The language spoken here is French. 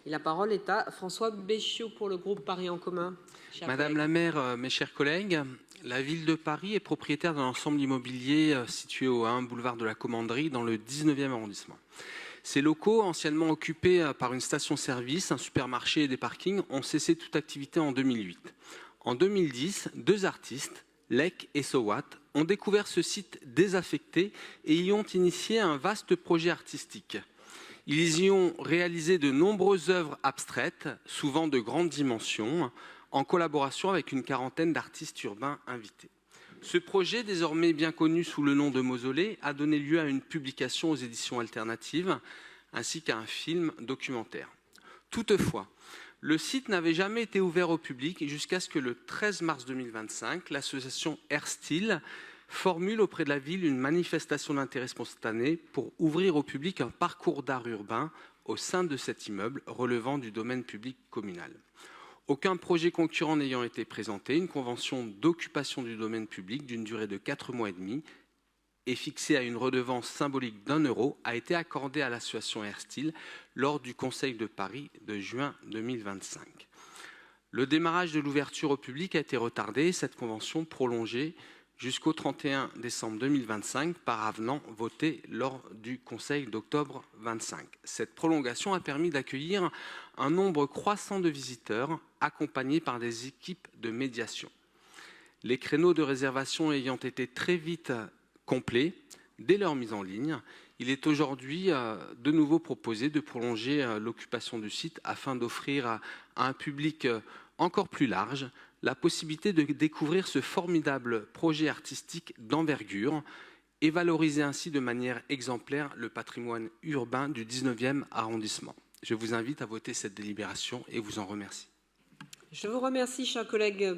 Et la parole est à François Béchiot pour le groupe Paris en commun. Madame la maire, mes chers collègues, la ville de Paris est propriétaire d'un ensemble immobilier situé au 1 boulevard de la Commanderie dans le 19e arrondissement. Ces locaux, anciennement occupés par une station-service, un supermarché et des parkings, ont cessé toute activité en 2008. En 2010, deux artistes, Lek et Sowat, ont découvert ce site désaffecté et y ont initié un vaste projet artistique. Ils y ont réalisé de nombreuses œuvres abstraites, souvent de grandes dimensions, en collaboration avec une quarantaine d'artistes urbains invités. Ce projet, désormais bien connu sous le nom de Mausolée, a donné lieu à une publication aux éditions alternatives, ainsi qu'à un film documentaire. Toutefois, le site n'avait jamais été ouvert au public jusqu'à ce que le 13 mars 2025, l'association Airstyle formule auprès de la ville une manifestation d'intérêt spontané pour ouvrir au public un parcours d'art urbain au sein de cet immeuble relevant du domaine public communal. Aucun projet concurrent n'ayant été présenté, une convention d'occupation du domaine public d'une durée de 4 mois et demi et fixée à une redevance symbolique d'1 € a été accordée à l'association Airstyle lors du Conseil de Paris de juin 2025. Le démarrage de l'ouverture au public a été retardé et cette convention prolongée jusqu'au 31 décembre 2025 par avenant voté lors du Conseil d'octobre 25. Cette prolongation a permis d'accueillir un nombre croissant de visiteurs accompagnés par des équipes de médiation. Les créneaux de réservation ayant été très vite complets dès leur mise en ligne, il est aujourd'hui de nouveau proposé de prolonger l'occupation du site afin d'offrir à un public encore plus large la possibilité de découvrir ce formidable projet artistique d'envergure et valoriser ainsi de manière exemplaire le patrimoine urbain du 19e arrondissement. Je vous invite à voter cette délibération et vous en remercie. Je vous remercie, chers collègues.